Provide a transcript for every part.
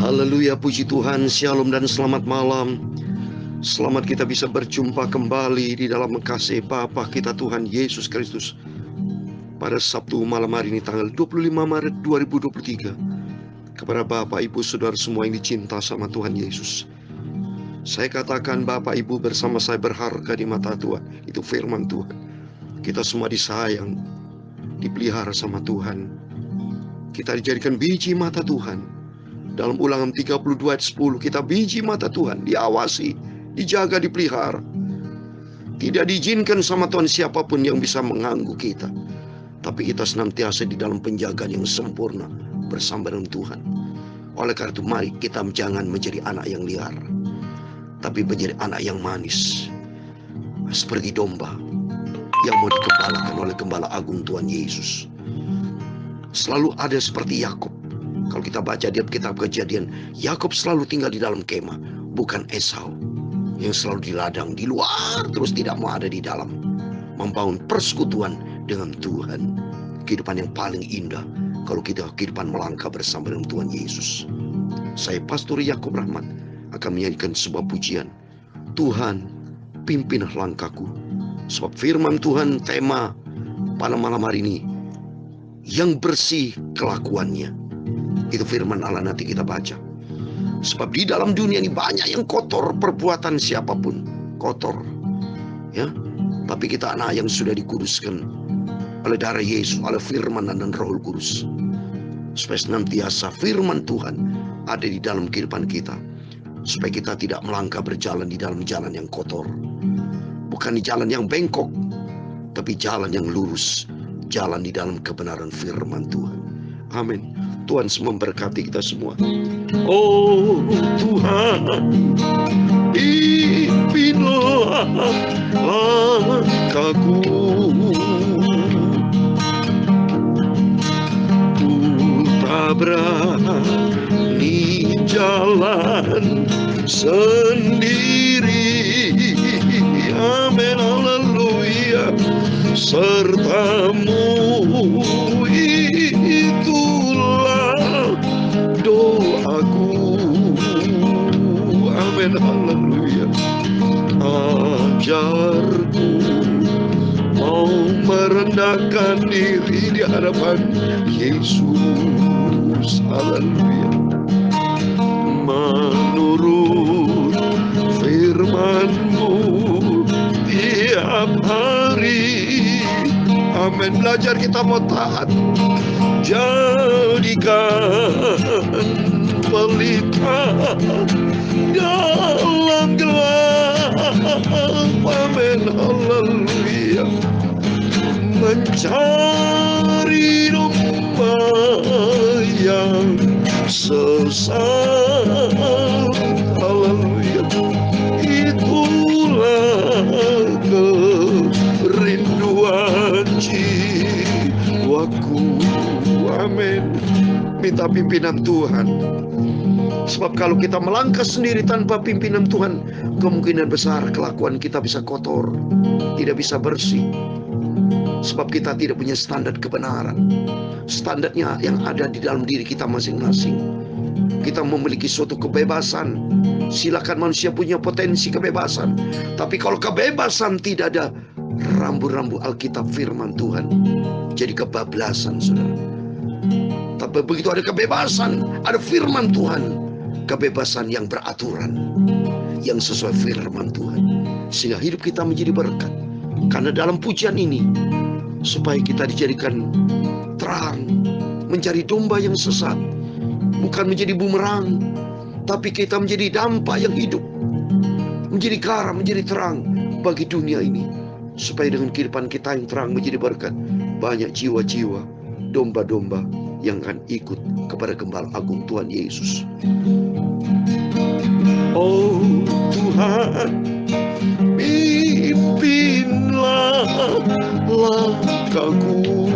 Haleluya, puji Tuhan, shalom dan selamat malam. Selamat kita bisa berjumpa kembali di dalam kasih Bapa kita Tuhan Yesus Kristus pada Sabtu malam hari ini tanggal 25 Maret 2023. Kepada Bapak, Ibu, Saudara semua yang dicinta sama Tuhan Yesus, saya katakan Bapak Ibu bersama saya berharga di mata Tuhan. Itu firman Tuhan. Kita semua disayang, dipelihara sama Tuhan. Kita dijadikan biji mata Tuhan. Dalam Ulangan 32 ayat 10, kita biji mata Tuhan, diawasi, dijaga, dipelihara. Tidak diizinkan sama Tuhan siapapun yang bisa mengganggu kita. Tapi kita senantiasa di dalam penjagaan yang sempurna bersama dengan Tuhan. Oleh karena itu mari kita jangan menjadi anak yang liar, tapi menjadi anak yang manis, seperti domba yang mau digembalakan oleh Gembala Agung Tuhan Yesus. Selalu ada seperti Yakub. Kalau kita baca di kitab Kejadian, Yakub selalu tinggal di dalam kemah, bukan Esau yang selalu di ladang, di luar, terus tidak mau ada di dalam, membangun persekutuan dengan Tuhan. Kehidupan yang paling indah kalau kita kehidupan melangkah bersama dengan Tuhan Yesus. Saya Pastor Yakub Rahmat akan menyanyikan sebuah pujian. Tuhan, pimpinlah langkahku. Sebab firman Tuhan tema pada malam hari ini, yang bersih kelakuannya. Itu firman Allah, nanti kita baca. Sebab di dalam dunia ini banyak yang kotor, perbuatan siapapun kotor, ya. Tapi kita anak yang sudah dikuduskan oleh darah Yesus, oleh firman dan Roh Kudus. Supaya senantiasa firman Tuhan ada di dalam kehidupan kita, supaya kita tidak melangkah berjalan di dalam jalan yang kotor, bukan di jalan yang bengkok, tapi jalan yang lurus, jalan di dalam kebenaran firman Tuhan. Amin. Tuhan memberkati kita semua. Oh Tuhan, pimpinlah langkahku. Ku tak berani jalan sendiri. Amin, haleluya. Sertamu itulah doaku. Amin, haleluya. Ajarku mau merendahkan diri di hadapan Yesus. Haleluya. Menurut firman-Mu tiap hari. Amin. Belajar kita mau taat. Jadikan pelita dalam gelap. Amin. Haleluya. Mencari domba yang sesat. Haleluya. Itulah kerinduan jiwaku. Amin. Minta pimpinan Tuhan. Sebab kalau kita melangkah sendiri tanpa pimpinan Tuhan, kemungkinan besar kelakuan kita bisa kotor, tidak bisa bersih. Sebab kita tidak punya standar kebenaran. Standarnya yang ada di dalam diri kita masing-masing. Kita memiliki suatu kebebasan. Silakan manusia punya potensi kebebasan. Tapi kalau kebebasan tidak ada rambu-rambu Alkitab firman Tuhan, jadi kebablasan, saudara. Tapi begitu ada kebebasan, ada firman Tuhan, kebebasan yang beraturan, yang sesuai firman Tuhan, sehingga hidup kita menjadi berkat. Karena dalam pujian ini, supaya kita dijadikan terang, mencari domba yang sesat, bukan menjadi bumerang, tapi kita menjadi dampak yang hidup, menjadi garam, menjadi terang bagi dunia ini. Supaya dengan kehidupan kita yang terang menjadi berkat, banyak jiwa-jiwa, domba-domba yang akan ikut kepada Gembala Agung Tuhan Yesus. Oh Tuhan, pimpinlah langkahku.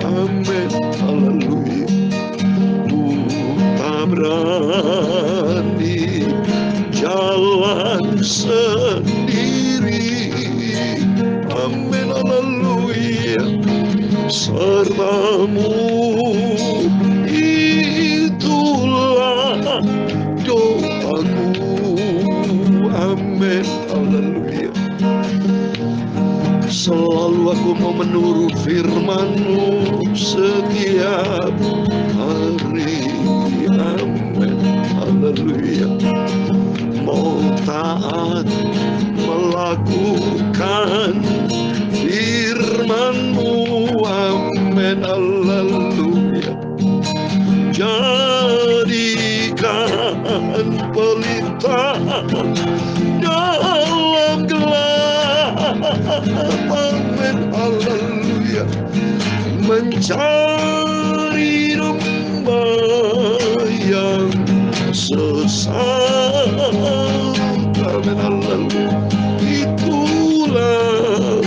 Amin, haleluya. Ku tak berani jalan sendiri. Amin, haleluya. Sertamu itulah Aku mau menurut firman-Mu setiap hari. Amin. Haleluya. Mau taat melakukan firman-Mu. Amin. Haleluya. Jadikan pelita dalam gelap. Amin. Haleluya. Mencari domba yang sesat. Amin. Haleluya. Itulah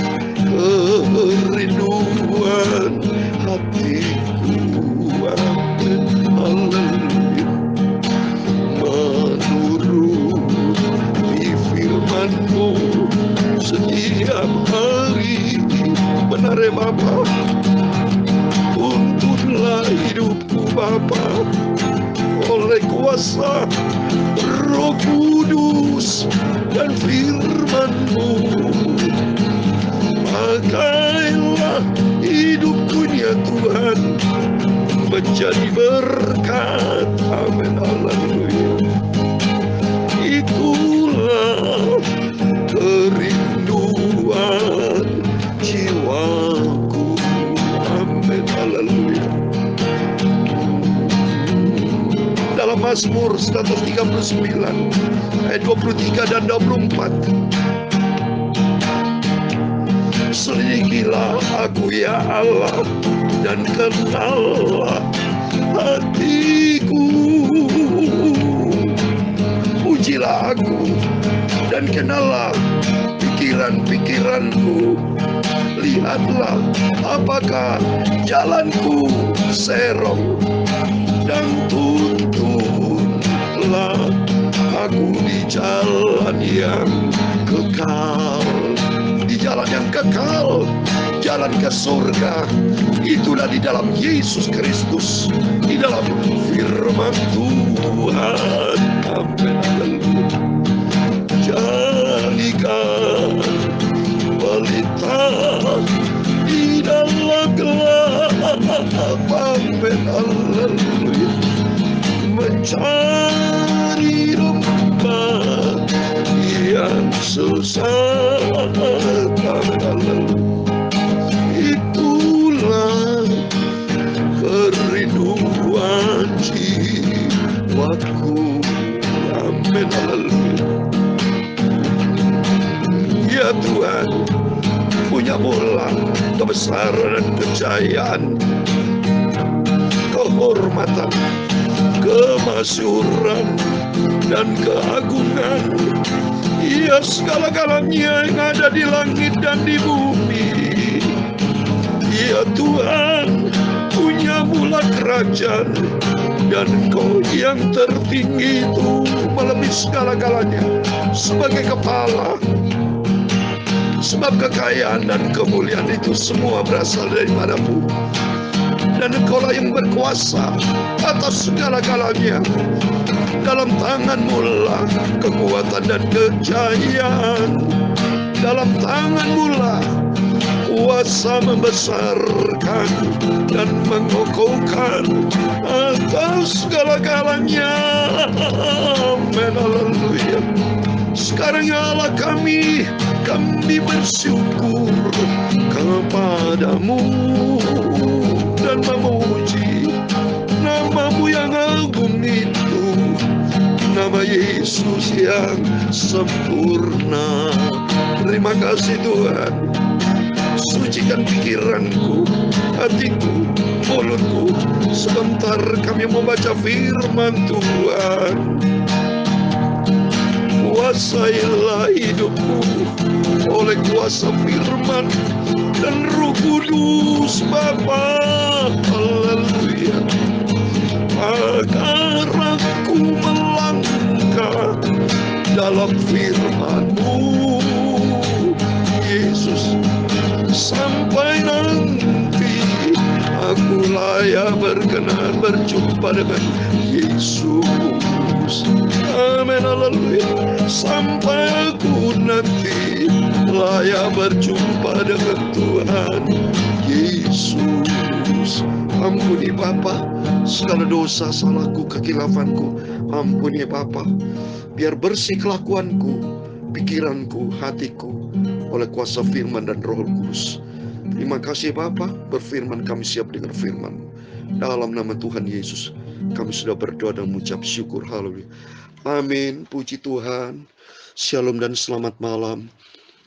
kerinduan hatiku. Amin. Haleluya. Menuruti firman-Mu setiap hari. Benar ya Bapa. Tuntunlah hidupku Bapa oleh kuasa Roh Kudus dan firman-Mu. Pakailah hidupku ya Tuhan menjadi berkat. Amin. Haleluya. Itulah kerinduan jiwaku. Amin. Haleluya. Dalam Mazmur 139 ayat 23 dan 24. Selidikilah aku ya Allah, dan kenallah hatiku. Ujilah aku dan kenallah pikiran-pikiranku. Lihatlah apakah jalanku serong, dan tuntunlah aku di jalan yang kekal. Di jalan yang kekal, jalan ke surga, itulah di dalam Yesus Kristus, di dalam firman Tuhan. Amin. Jadikan pelita di dalam gelap. Amin. Haleluya. Mencari domba yang sesat. Amin. Itulah kerinduan jiwaku. Amin. Haleluya. Ya Tuhan, punya-Mulah kebesaran dan kejayaan, kehormatan, kemasyhuran, dan keagungan. Ya, segala-galanya yang ada di langit dan di bumi. Ya Tuhan, punya-Mulah kerajaan, dan Engkau yang tertinggi itu melebihi segala-galanya sebagai kepala. Sebab kekayaan dan kemuliaan itu semua berasal daripada-Mu, dan Engkaulah yang berkuasa atas segala-galanya. Dalam tangan-Mu lah kekuatan dan kejayaan. Dalam tangan-Mu lah kuasa membesarkan dan mengokohkan atas segala-galanya. Amin. Haleluya. Sekarang ya Allah, kami bersyukur kepadamu dan memuji nama-Mu yang agung itu, nama Yesus yang sempurna. Terima kasih Tuhan. Sucikan pikiranku, hatiku, mulutku. Sebentar kami membaca firman Tuhan. Kuasailah hidupku oleh kuasa firman dan Roh Kudus Bapa. Haleluya. Agar aku melangkah dalam firman-Mu, Yesus, sampai nanti aku layak berkenan berjumpa dengan Yesus. Amin. Haleluya. Sampai aku nanti layak berjumpa dengan Tuhan Yesus. Ampuni Bapa segala dosa, salahku, kekilafanku. Ampuni Bapa, biar bersih kelakuanku, pikiranku, hatiku oleh kuasa firman dan Roh Kudus. Terima kasih Bapa, berfirman kami siap dengar firman. Dalam nama Tuhan Yesus kami sudah berdoa dan mengucap syukur. Haleluya. Amin. Puji Tuhan. Shalom dan selamat malam.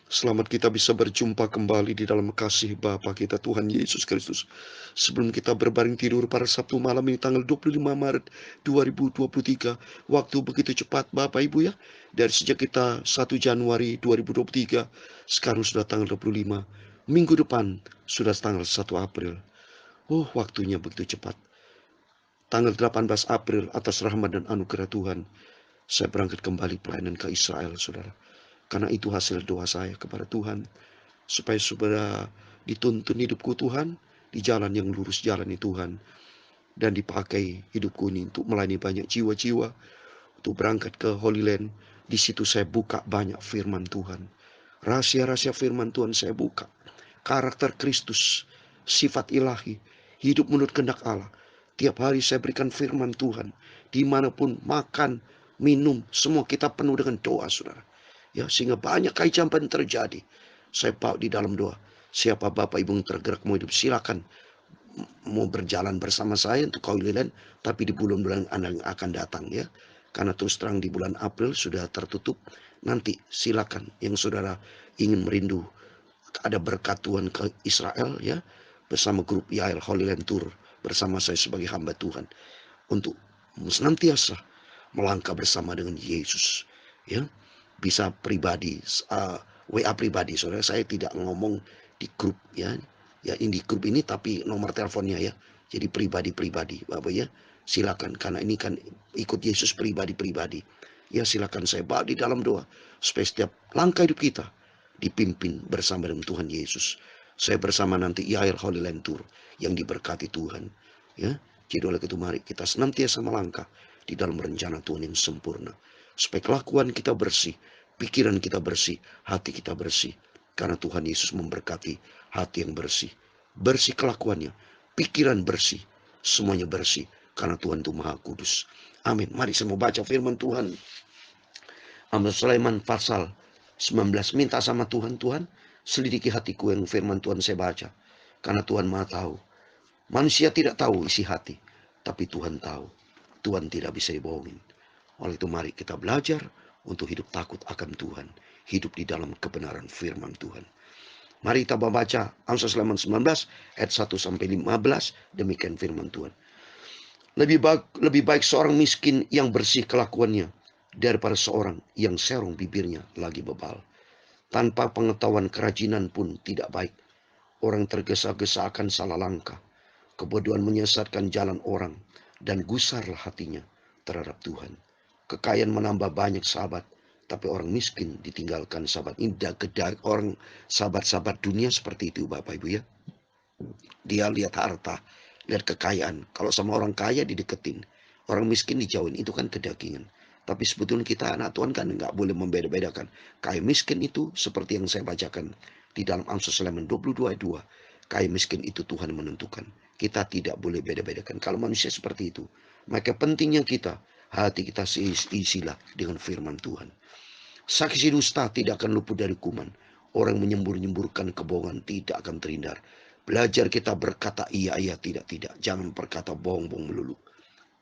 Selamat kita bisa berjumpa kembali di dalam kasih Bapa kita Tuhan Yesus Kristus. Sebelum kita berbaring tidur pada Sabtu malam ini tanggal 25 Maret 2023. Waktu begitu cepat Bapak Ibu ya. Dari sejak kita 1 Januari 2023, sekarang sudah tanggal 25. Minggu depan sudah tanggal 1 April. Oh, waktunya begitu cepat. Tanggal 18 April atas rahmat dan anugerah Tuhan, saya berangkat kembali pelayanan ke Israel, saudara. Karena itu hasil doa saya kepada Tuhan, supaya saudara dituntun hidupku Tuhan, di jalan yang lurus, jalan Tuhan. Dan dipakai hidupku ini untuk melayani banyak jiwa-jiwa, untuk berangkat ke Holy Land. Di situ saya buka banyak firman Tuhan. Rahasia-rahasia firman Tuhan saya buka. Karakter Kristus, sifat ilahi, hidup menurut kehendak Allah. Tiap hari saya berikan firman Tuhan. Dimanapun makan, minum, semua kita penuh dengan doa, saudara. Ya, sehingga banyak keajaiban terjadi. Saya bawa di dalam doa. Siapa Bapak Ibu yang tergerak mau hidup, silakan mau berjalan bersama saya untuk Holy Land, tapi di bulan-bulan yang akan datang ya. Karena terus terang di bulan April sudah tertutup. Nanti silakan yang saudara ingin merindu ada berkat Tuhan ke Israel ya, bersama grup Yael Holy Land Tour, bersama saya sebagai hamba Tuhan, untuk senantiasa melangkah bersama dengan Yesus ya. Bisa pribadi, WA pribadi, saudara. Saya tidak ngomong di grup ya ini grup ini, tapi nomor teleponnya ya. Jadi pribadi Bapak ya. Silakan, karena ini kan ikut Yesus pribadi ya. Silakan saya bawa di dalam doa supaya setiap langkah hidup kita dipimpin bersama dengan Tuhan Yesus. Saya bersama nanti Yael Holy Land Tour yang diberkati Tuhan ya. Jadi oleh itu mari kita senantiasa melangkah di dalam rencana Tuhan yang sempurna, supaya kelakuan kita bersih, pikiran kita bersih, hati kita bersih. Karena Tuhan Yesus memberkati hati yang bersih. Bersih kelakuannya, pikiran bersih, semuanya bersih. Karena Tuhan itu Maha Kudus. Amin. Mari saya mau baca firman Tuhan. Amsal Sulaiman pasal 19. Minta sama Tuhan, Tuhan selidiki hatiku yang firman Tuhan saya baca. Karena Tuhan Maha tahu. Manusia tidak tahu isi hati, tapi Tuhan tahu. Tuhan tidak bisa dibohongin. Oleh itu mari kita belajar untuk hidup takut akan Tuhan. Hidup di dalam kebenaran firman Tuhan. Mari kita baca Amsal Sulaiman 19 ayat 1-15. Demikian firman Tuhan. Lebih baik seorang miskin yang bersih kelakuannya daripada seorang yang serong bibirnya lagi bebal. Tanpa pengetahuan kerajinan pun tidak baik. Orang tergesa-gesa akan salah langkah. Kebodohan menyesatkan jalan orang, dan gusarlah hatinya terhadap Tuhan. Kekayaan menambah banyak sahabat, tapi orang miskin ditinggalkan sahabat. Indah kedai orang sahabat-sahabat dunia seperti itu Bapak Ibu ya. Dia lihat harta, lihat kekayaan. Kalau sama orang kaya dideketin, orang miskin dijauhin. Itu kan kedagingan. Tapi sebetulnya kita anak Tuhan kan nggak boleh membeda-bedakan. Kaya miskin itu seperti yang saya bacakan di dalam Amsal Sulaiman 22 ayat 2. Kaya miskin itu Tuhan menentukan. Kita tidak boleh beda-bedakan. Kalau manusia seperti itu, maka pentingnya kita, hati kita isilah dengan firman Tuhan. Saksi dusta tidak akan luput dari hukuman. Orang menyembur-nyemburkan kebohongan tidak akan terhindar. Belajar kita berkata iya, tidak. Jangan berkata bohong melulu.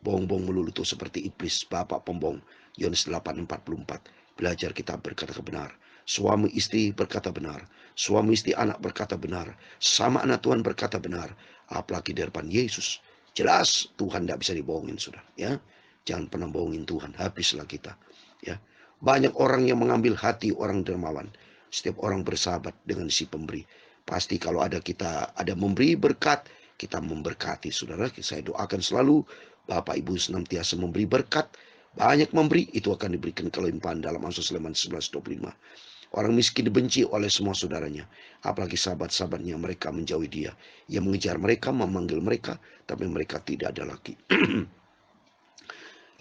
Bohong melulu itu seperti iblis, bapak pembohong. Yohanes 8:44. Belajar kita berkata benar. Suami istri berkata benar. Suami istri anak berkata benar. Sama anak Tuhan berkata benar. Apalagi di depan Yesus. Jelas Tuhan tidak bisa dibohongin, saudara. Ya, jangan pernah bohongin Tuhan. Habislah kita. Ya, banyak orang yang mengambil hati orang dermawan. Setiap orang bersahabat dengan si pemberi. Pasti kalau kita ada memberi berkat, kita memberkati, saudara. Saya doakan selalu Bapak Ibu senantiasa memberi berkat. Banyak memberi, itu akan diberikan kelimpahan dalam Amsal Sulaiman 11:25. Orang miskin dibenci oleh semua saudaranya. Apalagi sahabat-sahabatnya, mereka menjauhi dia. Ia mengejar mereka, memanggil mereka, tapi mereka tidak ada lagi.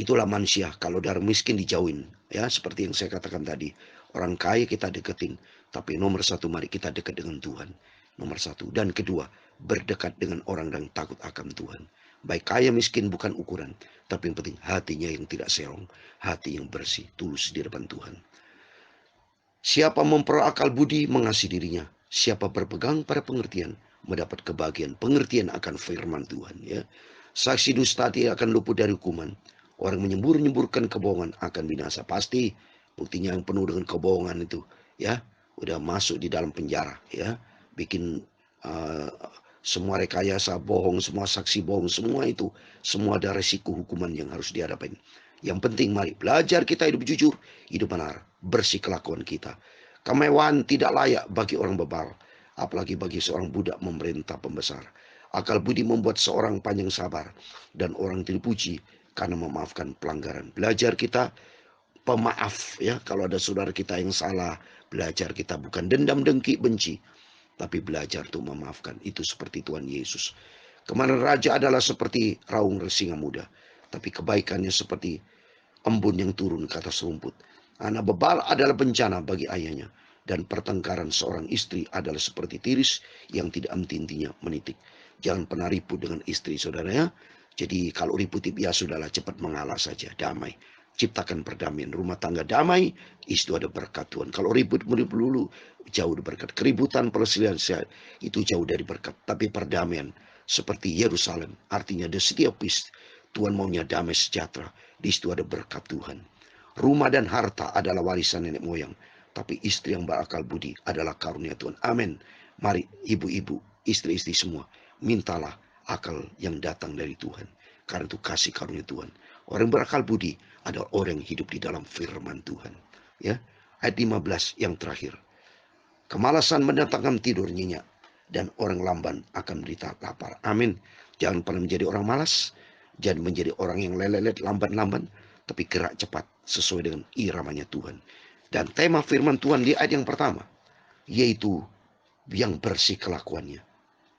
Itulah manusia, kalau dari miskin dijauhin. Ya, seperti yang saya katakan tadi. Orang kaya kita deketin, Tapi nomor satu, mari kita dekat dengan Tuhan. Nomor satu. Dan kedua, berdekat dengan orang yang takut akan Tuhan. Baik kaya miskin bukan ukuran, tapi yang penting hatinya yang tidak serong, hati yang bersih, tulus di depan Tuhan. Siapa memperoleh akal budi mengasihi dirinya. Siapa berpegang pada pengertian mendapat kebahagiaan. Pengertian akan firman Tuhan. Ya. Saksi dusta tidak akan luput dari hukuman. Orang menyembur-nyemburkan kebohongan akan binasa. Pasti buktinya yang penuh dengan kebohongan itu, ya, udah masuk di dalam penjara, ya, bikin semua rekayasa bohong, semua saksi bohong, semua itu, semua ada resiko hukuman yang harus dihadapin. Yang penting mari belajar kita hidup jujur, hidup benar, bersih kelakuan kita. Kemewahan tidak layak bagi orang bebal, apalagi bagi seorang budak memerintah pembesar. Akal budi membuat seorang panjang sabar, dan orang dipuji karena memaafkan pelanggaran. Belajar kita pemaaf, ya, kalau ada saudara kita yang salah, belajar kita bukan dendam, dengki, benci, tapi belajar untuk memaafkan. Itu seperti Tuhan Yesus. Kemarin raja adalah seperti raung singa muda, tapi kebaikannya seperti embun yang turun ke atas rumput. Anak bebal adalah bencana bagi ayahnya, dan pertengkaran seorang istri adalah seperti tiris yang tidak henti-hentinya menitik. Jangan pernah ribut dengan istri saudaranya. Jadi kalau ribut ya sudahlah, cepat mengalah saja, damai. Ciptakan perdamaian, rumah tangga damai, itu ada berkat Tuhan. Kalau ribut dulu, jauh dari berkat. Keributan, perselisihan itu jauh dari berkat. Tapi perdamaian seperti Yerusalem, artinya the city of peace. Tuhan maunya damai sejahtera, di situ ada berkat Tuhan. Rumah dan harta adalah warisan nenek moyang, tapi istri yang berakal budi adalah karunia Tuhan. Amin. Mari ibu-ibu, istri-istri semua, mintalah akal yang datang dari Tuhan. Karena itu kasih karunia Tuhan. Orang berakal budi adalah orang yang hidup di dalam firman Tuhan. Ya, ayat 15 yang terakhir. Kemalasan mendatangkan tidur nyenyak, dan orang lamban akan menderita lapar. Amin. Jangan pernah menjadi orang malas, jangan menjadi orang yang lelet, lamban-lamban, tapi gerak cepat sesuai dengan iramanya Tuhan. Dan tema firman Tuhan di ayat yang pertama, yaitu yang bersih kelakuannya.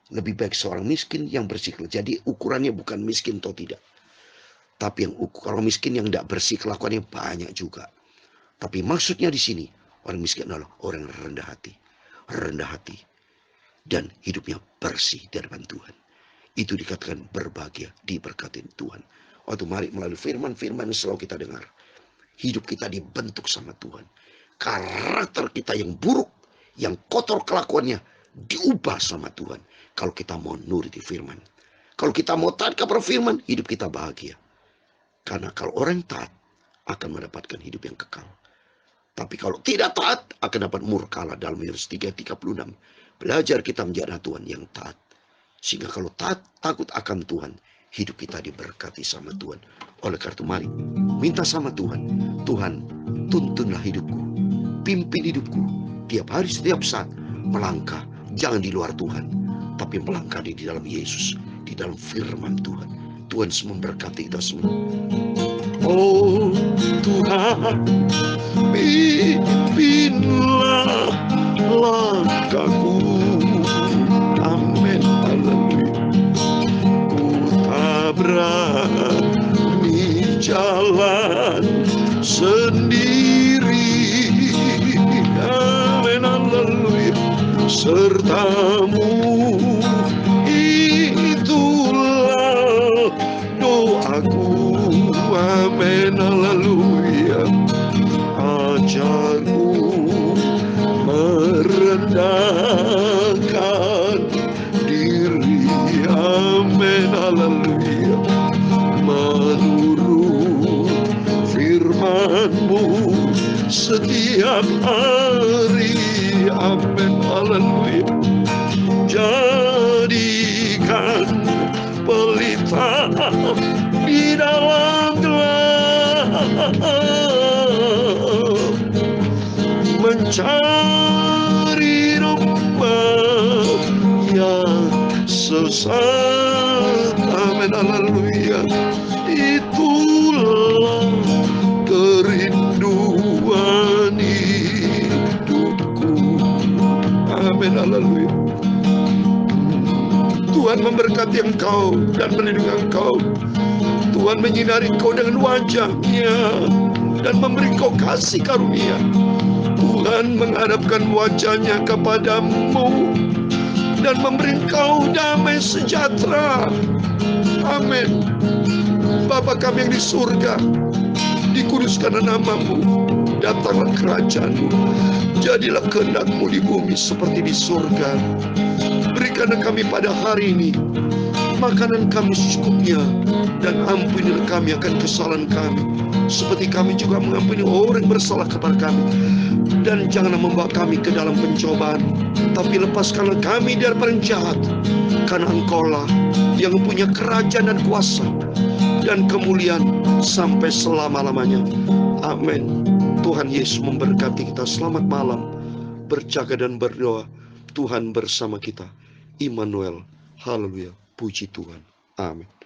Lebih baik seorang miskin yang bersih. Jadi ukurannya bukan miskin atau tidak. Tapi kalau miskin yang tidak bersih kelakuannya banyak juga. Tapi maksudnya di sini, orang miskin adalah orang yang rendah hati. Rendah hati. Dan hidupnya bersih di hadapan Tuhan. Itu dikatakan berbahagia, diberkati Tuhan. Waktu mari melalui firman-firman yang selalu kita dengar. Hidup kita dibentuk sama Tuhan. Karakter kita yang buruk, yang kotor kelakuannya, diubah sama Tuhan. Kalau kita mau nuruti firman. Kalau kita mau taat kepada firman, hidup kita bahagia. Karena kalau orang taat, akan mendapatkan hidup yang kekal. Tapi kalau tidak taat, akan dapat murka dalam Yohanes 3:36. Belajar kita menjadi anak Tuhan yang taat. Sehingga kalau taat, takut akan Tuhan, hidup kita diberkati sama Tuhan. Oleh karena itu mari, minta sama Tuhan. Tuhan, tuntunlah hidupku. Pimpin hidupku. Tiap hari, setiap saat, melangkah. Jangan di luar Tuhan, tapi melangkah di dalam Yesus. Di dalam firman Tuhan. Tuhan memberkati kita semua. Oh Tuhan, pimpinlah langkahku. Amin. Haleluya. Ku tak berani jalan sendiri. Amin. Haleluya. Sertamu itulah doaku. Amin. Haleluya. Ajarku merendahkan diri. Amin. Haleluya. Menurut firman-Mu setiap hari. Amin. Haleluya. Jadikan pelita di dalam gelap, mencari domba yang sesat. Amin. Haleluya. Itulah kerinduan hidupku. Amin. Haleluya. Tuhan memberkati engkau dan melindungi engkau. Tuhan menyinari engkau dengan wajah-Nya dan memberi engkau kasih karunia. Tuhan dan menghadapkan wajahnya kepadamu dan memberi Engkau damai sejahtera. Amin. Bapa kami yang di surga, dikuduskanlah namamu, datanglah kerajaanmu, jadilah kehendak-Mu di bumi seperti di surga. Berikanlah kami pada hari ini makanan kami secukupnya, dan ampunilah kami akan kesalahan kami, seperti kami juga mengampuni orang yang bersalah kepada kami. Dan janganlah membawa kami ke dalam pencobaan, tapi lepaskanlah kami daripada yang jahat, karena Engkaulah yang mempunyai kerajaan dan kuasa dan kemuliaan sampai selama-lamanya. Amin. Tuhan Yesus memberkati kita. Selamat malam. Berjaga dan berdoa. Tuhan bersama kita. Immanuel. Haleluya. Puji Tuhan. Amin.